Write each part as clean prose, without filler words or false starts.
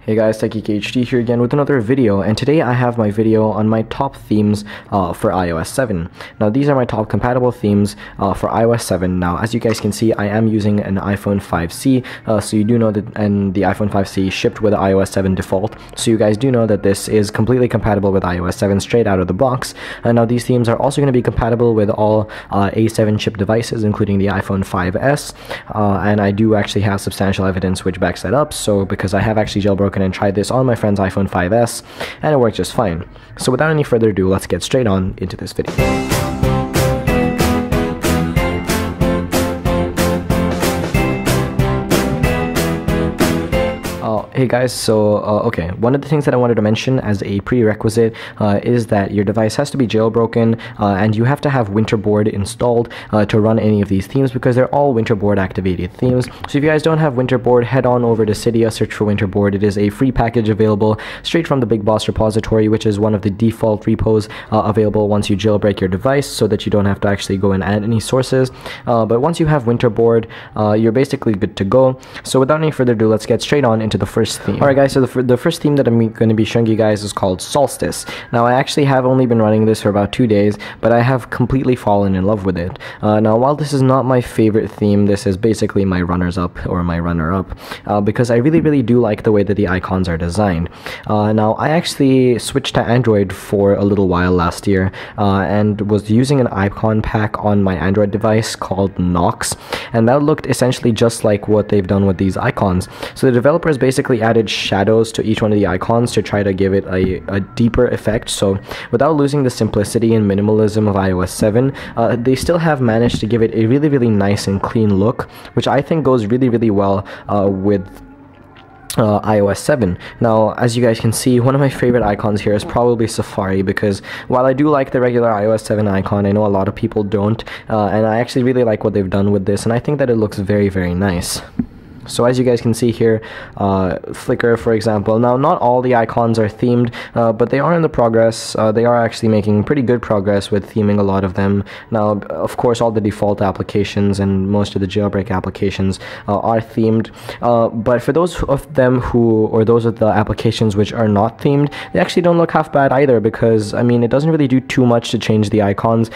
Hey guys, TekGeekHD here again with another video, and today I have my video on my top themes for iOS 7. Now these are my top compatible themes for iOS 7. Now as you guys can see, I am using an iPhone 5C, so you do know that, and the iPhone 5C shipped with iOS 7 default, so you guys do know that this is completely compatible with iOS 7 straight out of the box. Now these themes are also going to be compatible with all A7 chip devices, including the iPhone 5S, and I do actually have substantial evidence which backs that up, so because I have actually jailbroken and tried this on my friend's iPhone 5S, and it worked just fine. So without any further ado, let's get straight on into this video. Hey guys, so okay, one of the things that I wanted to mention as a prerequisite is that your device has to be jailbroken, and you have to have Winterboard installed to run any of these themes, because they're all Winterboard activated themes. So if you guys don't have Winterboard, head on over to Cydia, search for Winterboard. It is a free package available straight from the Big Boss repository, which is one of the default repos available once you jailbreak your device, so that you don't have to actually go and add any sources. But once you have Winterboard, you're basically good to go. So without any further ado, let's get straight on into the first theme. Alright guys, so the first theme that I'm going to be showing you guys is called Solstice. Now I actually have only been running this for about 2 days, but I have completely fallen in love with it. Now while this is not my favorite theme, this is basically my runners-up or my runner-up, because I really do like the way that the icons are designed. Now I actually switched to Android for a little while last year, and was using an icon pack on my Android device called Nox, and that looked essentially just like what they've done with these icons. So the developers basically added shadows to each one of the icons to try to give it a deeper effect. So without losing the simplicity and minimalism of iOS 7, they still have managed to give it a really nice and clean look, which I think goes really well with iOS 7. Now, as you guys can see, one of my favorite icons here is probably Safari, because while I do like the regular iOS 7 icon, I know a lot of people don't, and I actually really like what they've done with this, and I think that it looks very nice. So as you guys can see here, Flickr, for example. Now, not all the icons are themed, but they are in the progress. They are actually making pretty good progress with theming a lot of them. Now, of course, all the default applications and most of the jailbreak applications are themed. But for those of them or those of the applications which are not themed, they actually don't look half bad either, because, I mean, it doesn't really do too much to change the icons.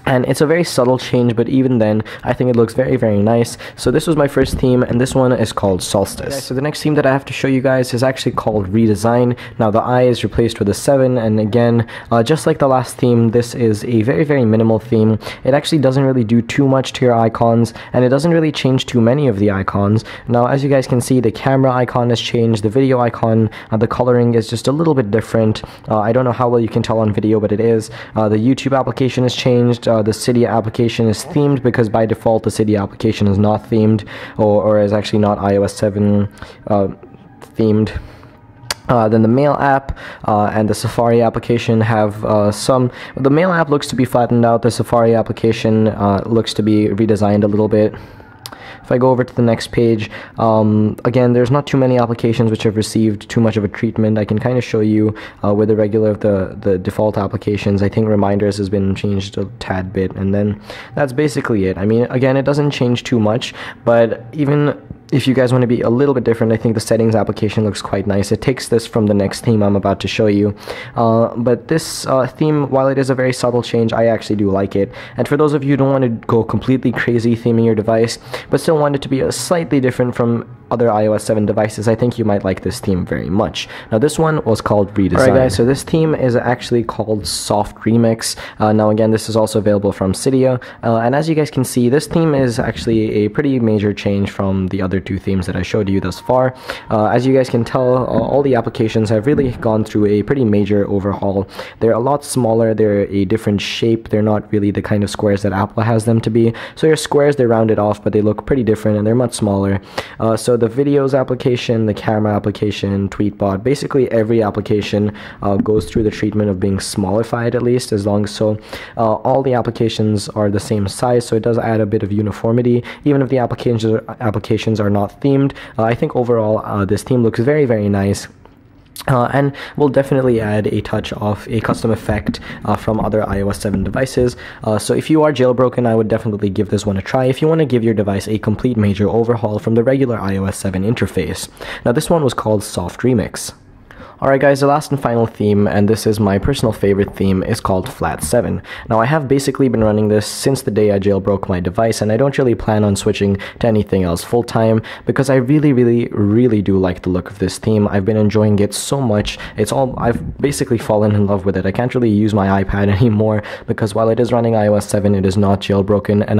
And it's a very subtle change, but even then, I think it looks very nice. So this was my first theme, and this one is called Solstice. Okay, so the next theme that I have to show you guys is actually called Redesign. Now the I is replaced with a 7, and again, just like the last theme, this is a very minimal theme. It actually doesn't really do too much to your icons, and it doesn't really change too many of the icons. Now, as you guys can see, the camera icon has changed, the video icon, the coloring is just a little bit different. I don't know how well you can tell on video, but it is. The YouTube application has changed. The Cydia application is themed, because by default the Cydia application is not themed, or is actually not iOS 7 themed. Then the Mail app and the Safari application have the Mail app looks to be flattened out, the Safari application looks to be redesigned a little bit. If I go over to the next page, again, there's not too many applications which have received too much of a treatment. I can kind of show you with the regular of the default applications. I think Reminders has been changed a tad bit, and then that's basically it. I mean, again, it doesn't change too much, but even if you guys want to be a little bit different, I think the Settings application looks quite nice. It takes this from the next theme I'm about to show you. But this theme, while it is a very subtle change, I actually do like it. And for those of you who don't want to go completely crazy theming your device, but still want it to be slightly different from other iOS 7 devices, I think you might like this theme very much. Now this one was called Redesign. Alright guys, so this theme is actually called Soft Remix. Now again, this is also available from Cydia, and as you guys can see, this theme is actually a pretty major change from the other two themes that I showed you thus far. As you guys can tell, all the applications have really gone through a pretty major overhaul. They're a lot smaller, they're a different shape, they're not really the kind of squares that Apple has them to be. So your squares, they're rounded off, but they look pretty different, and they're much smaller. So the videos application, the camera application, Tweetbot, basically every application goes through the treatment of being smallified, at least, as long as all the applications are the same size, so it does add a bit of uniformity, even if the applications are not themed. I think overall this theme looks very nice. And we'll definitely add a touch of a custom effect from other iOS 7 devices. So if you are jailbroken, I would definitely give this one a try if you want to give your device a complete major overhaul from the regular iOS 7 interface. Now this one was called Soft Remix. Alright guys, the last and final theme, and this is my personal favorite theme, is called Flat 7. Now I have basically been running this since the day I jailbroke my device, and I don't really plan on switching to anything else full time because I really do like the look of this theme. I've been enjoying it so much. I've basically fallen in love with it. I can't really use my iPad anymore because while it is running iOS 7, it is not jailbroken, and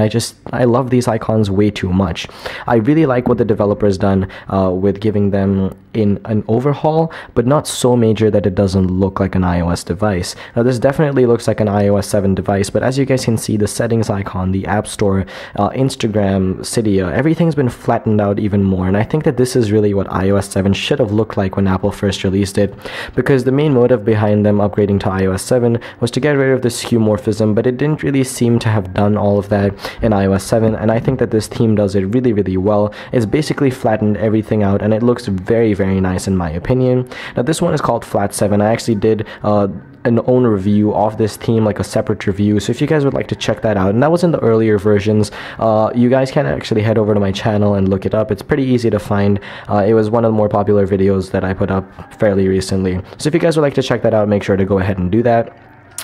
I love these icons way too much. I really like what the developer's done with giving them in an overhaul, but not so major that it doesn't look like an iOS device. Now this definitely looks like an iOS 7 device, but as you guys can see, the settings icon, the App Store, Instagram, Cydia, everything's been flattened out even more, and I think that this is really what iOS 7 should have looked like when Apple first released it, because the main motive behind them upgrading to iOS 7 was to get rid of this skeuomorphism, but it didn't really seem to have done all of that in iOS 7, and I think that this theme does it really well. It's basically flattened everything out, and it looks very nice in my opinion. Now this one is called Flat 7. I actually did an own review of this theme, like a separate review, so if you guys would like to check that out, and that was in the earlier versions, you guys can actually head over to my channel and look it up. It's pretty easy to find. It was one of the more popular videos that I put up fairly recently, so if you guys would like to check that out, make sure to go ahead and do that.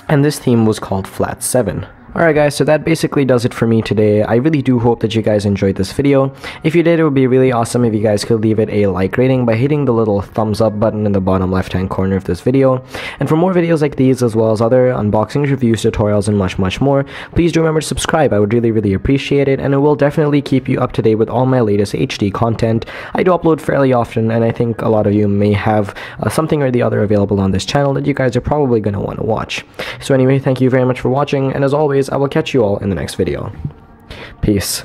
And this theme was called Flat 7. Alright guys, so that basically does it for me today. I really do hope that you guys enjoyed this video. If you did, it would be really awesome if you guys could leave it a like rating by hitting the little thumbs up button in the bottom left hand corner of this video. And for more videos like these, as well as other unboxings, reviews, tutorials, and much more, please do remember to subscribe. I would really appreciate it, and it will definitely keep you up to date with all my latest HD content. I do upload fairly often, and I think a lot of you may have something or the other available on this channel that you guys are probably going to want to watch. So anyway, thank you very much for watching, and as always, I will catch you all in the next video. Peace.